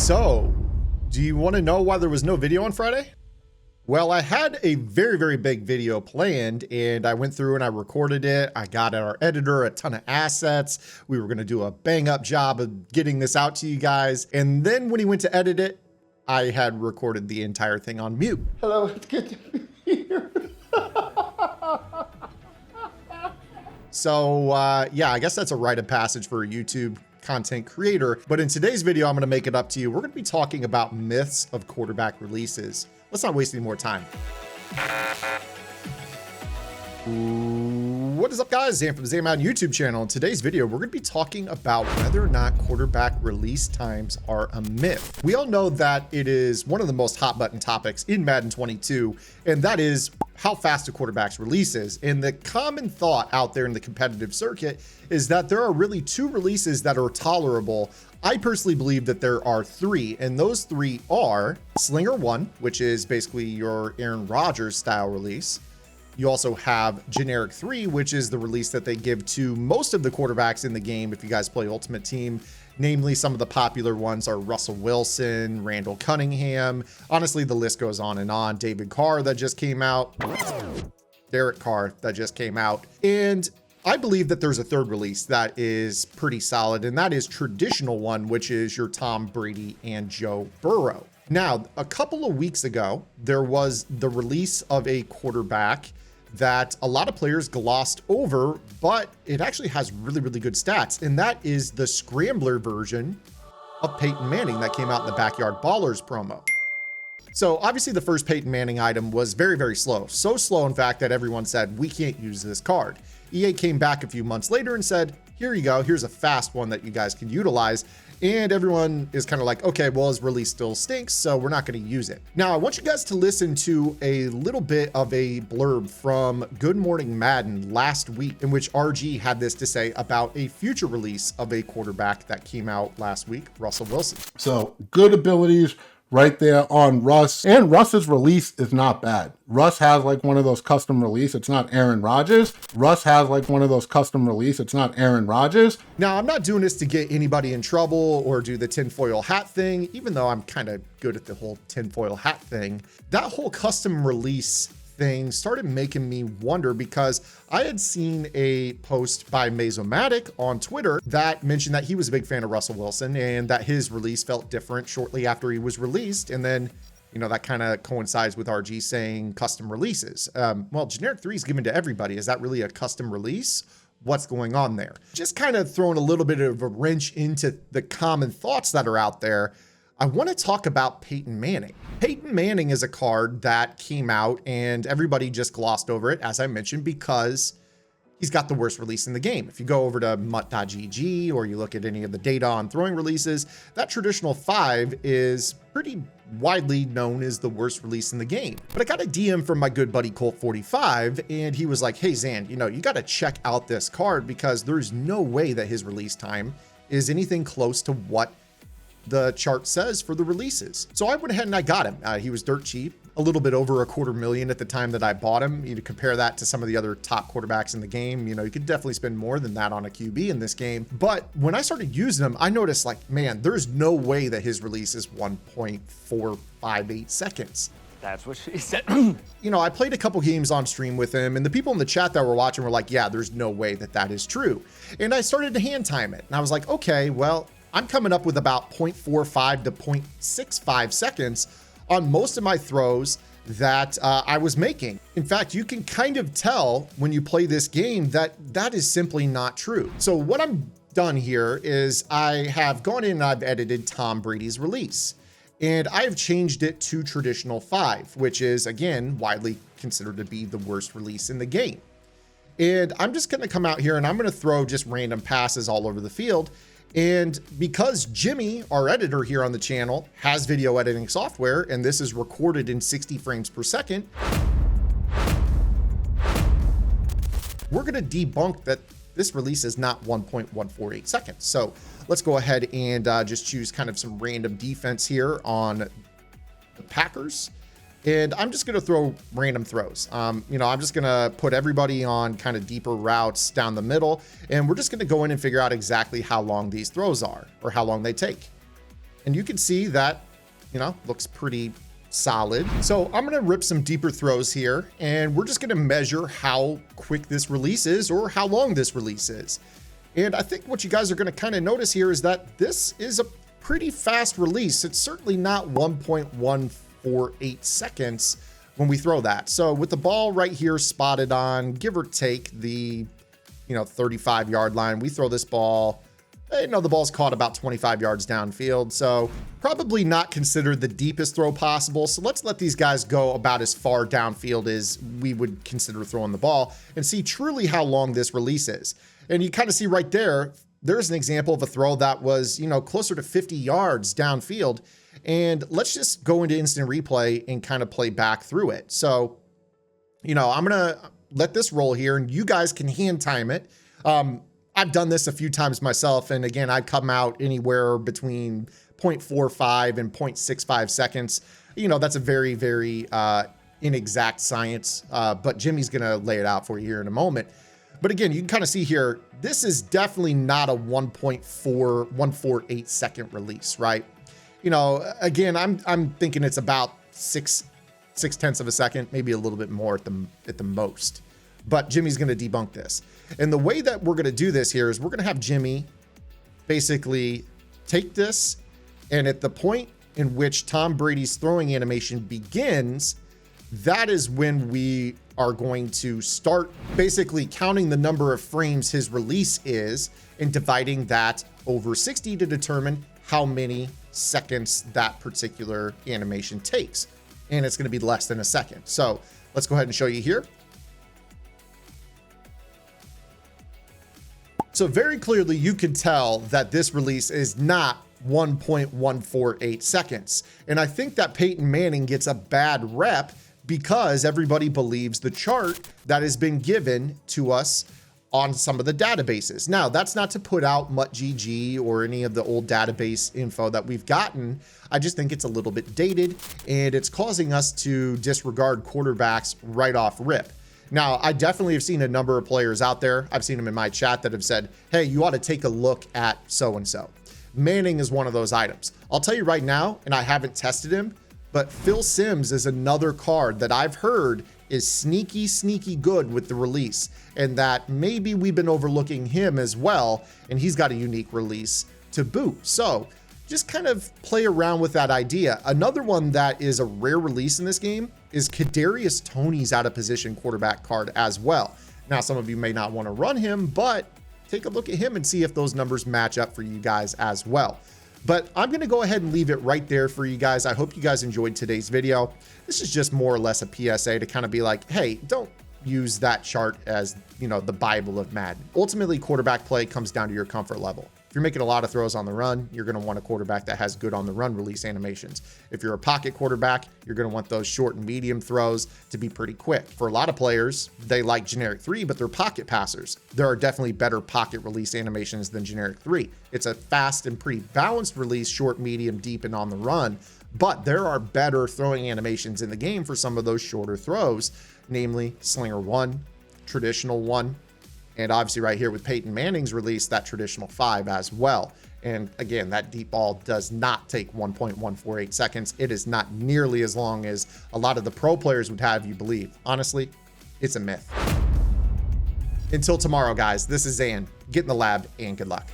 So, do you want to know why there was no video on Friday? Well, I had a very, very big video planned and I went through and I recorded it. I got our editor a ton of assets. We were going to do a bang up job of getting this out to you guys. And then when he went to edit it, I had recorded the entire thing on mute. Hello, it's good to be here. So yeah, I guess that's a rite of passage for a YouTube content creator. But in today's video, I'm going to make it up to you. We're going to be talking about myths of quarterback releases. Let's not waste any more time. What is up, guys? Zan from the Madden YouTube channel. In today's video, we're going to be talking about whether or not quarterback release times are a myth. We all know that it is one of the most hot button topics in Madden 22, and that is how fast a quarterback's releases. And the common thought out there in the competitive circuit is that there are really two releases that are tolerable. I personally believe that there are three, and those three are Slinger 1, which is basically your Aaron Rodgers style release. You also have Generic 3, which is the release that they give to most of the quarterbacks in the game if you guys play Ultimate Team. Namely, some of the popular ones are Russell Wilson, Randall Cunningham. Honestly, the list goes on and on. David Carr that just came out. Derek Carr that just came out. And I believe that there's a third release that is pretty solid, and that is Traditional 1, which is your Tom Brady and Joe Burrow. Now, a couple of weeks ago, there was the release of a quarterback that a lot of players glossed over, but it actually has really, really good stats. And that is the Scrambler version of Peyton Manning that came out in the Backyard Ballers promo. So obviously the first Peyton Manning item was very, very slow. So slow, in fact, that everyone said, we can't use this card. EA came back a few months later and said, here you go, here's a fast one that you guys can utilize. And everyone is kind of like, okay, well, his release still stinks, so we're not going to use it. Now, I want you guys to listen to a little bit of a blurb from Good Morning Madden last week, in which RG had this to say about a future release of a quarterback that came out last week, Russell Wilson. So good abilities right there on Russ, and Russ's release is not bad. Russ has like one of those custom release. It's not Aaron Rodgers. Russ has like one of those custom release. It's not Aaron Rodgers. Now, I'm not doing this to get anybody in trouble or do the tinfoil hat thing, even though I'm kind of good at the whole tinfoil hat thing. That whole custom release thing started making me wonder, because I had seen a post by Mazomatic on Twitter that mentioned that he was a big fan of Russell Wilson and that his release felt different shortly after he was released. And then, you know, that kind of coincides with RG saying custom releases. Well, Generic 3 is given to everybody. Is that really a custom release? What's going on there? Just kind of throwing a little bit of a wrench into the common thoughts that are out there. I want to talk about Peyton Manning. Peyton Manning is a card that came out and everybody just glossed over it, as I mentioned, because he's got the worst release in the game. If you go over to mutt.gg or you look at any of the data on throwing releases, that Traditional 5 is pretty widely known as the worst release in the game. But I got a DM from my good buddy Colt45, and he was like, hey, Zan, you know, you got to check out this card because there's no way that his release time is anything close to what the chart says for the releases. So I went ahead and I got him. He was dirt cheap, a little bit over $250,000 at the time that I bought him. You compare that to some of the other top quarterbacks in the game, you know, you could definitely spend more than that on a QB in this game. But when I started using him, I noticed like, man, there's no way that his release is 1.458 seconds. That's what she said. You know, I played a couple games on stream with him, and the people in the chat that were watching were like, yeah, there's no way that that is true. And I started to hand time it. And I was like, okay, well, I'm coming up with about 0.45 to 0.65 seconds on most of my throws that I was making. In fact, you can kind of tell when you play this game that that is simply not true. So what I'm done here is I have gone in and I've edited Tom Brady's release. And I've changed it to Traditional 5, which is, again, widely considered to be the worst release in the game. And I'm just going to come out here and I'm going to throw just random passes all over the field. And because Jimmy, our editor here on the channel, has video editing software, and this is recorded in 60 frames per second, we're going to debunk that this release is not 1.148 seconds. So let's go ahead and just choose kind of some random defense here on the Packers. And I'm just going to throw random throws. You know, I'm just going to put everybody on kind of deeper routes down the middle. And we're just going to go in and figure out exactly how long these throws are or how long they take. And you can see that, looks pretty solid. So I'm going to rip some deeper throws here, and we're just going to measure how quick this release is or how long this release is. And I think what you guys are going to kind of notice here is that this is a pretty fast release. It's certainly not 1.148 seconds when we throw that. So with the ball right here spotted on, give or take the, 35-yard line, we throw this ball, the ball's caught about 25 yards downfield. So probably not considered the deepest throw possible. So let's let these guys go about as far downfield as we would consider throwing the ball and see truly how long this release is. And you kind of see right there, there's an example of a throw that was, closer to 50 yards downfield. And let's just go into instant replay and kind of play back through it. So, I'm going to let this roll here and you guys can hand time it. I've done this a few times myself. And again, I come out anywhere between 0.45 and 0.65 seconds. That's a very, very inexact science, but Jimmy's going to lay it out for you here in a moment. But again, you can kind of see here, this is definitely not a 1.148 second release, right? Again, I'm thinking it's about 6/10 of a second, maybe a little bit more at the most. But Jimmy's going to debunk this. And the way that we're going to do this here is we're going to have Jimmy basically take this, and at the point in which Tom Brady's throwing animation begins, that is when we are going to start basically counting the number of frames his release is and dividing that over 60 to determine how many seconds that particular animation takes. And it's going to be less than a second. So let's go ahead and show you here. So very clearly you can tell that this release is not 1.148 seconds. And I think that Peyton Manning gets a bad rep because everybody believes the chart that has been given to us on some of the databases. Now, that's not to put out MuttGG or any of the old database info that we've gotten. I just think it's a little bit dated and it's causing us to disregard quarterbacks right off rip. Now, I definitely have seen a number of players out there. I've seen them in my chat that have said, hey, you ought to take a look at so-and-so. Manning is one of those items. I'll tell you right now, and I haven't tested him, but Phil Simms is another card that I've heard is sneaky, sneaky good with the release, and that maybe we've been overlooking him as well, and he's got a unique release to boot. So just kind of play around with that idea. Another one that is a rare release in this game is Kadarius Toney's out of position quarterback card as well. Now, some of you may not want to run him, but take a look at him and see if those numbers match up for you guys as well. But I'm going to go ahead and leave it right there for you guys. I hope you guys enjoyed today's video. This is just more or less a PSA to kind of be like, hey, don't use that chart as, the Bible of Madden. Ultimately, quarterback play comes down to your comfort level. If you're making a lot of throws on the run, you're going to want a quarterback that has good on the run release animations. If you're a pocket quarterback, you're going to want those short and medium throws to be pretty quick. For a lot of players, they like generic 3, but they're pocket passers. There are definitely better pocket release animations than generic 3. It's a fast and pretty balanced release, short, medium, deep, and on the run. But there are better throwing animations in the game for some of those shorter throws, namely Slinger 1, Traditional 1, and obviously right here with Peyton Manning's release, that Traditional 5 as well. And again, that deep ball does not take 1.148 seconds. It is not nearly as long as a lot of the pro players would have you believe. Honestly, it's a myth. Until tomorrow, guys, this is Zan. Get in the lab and good luck.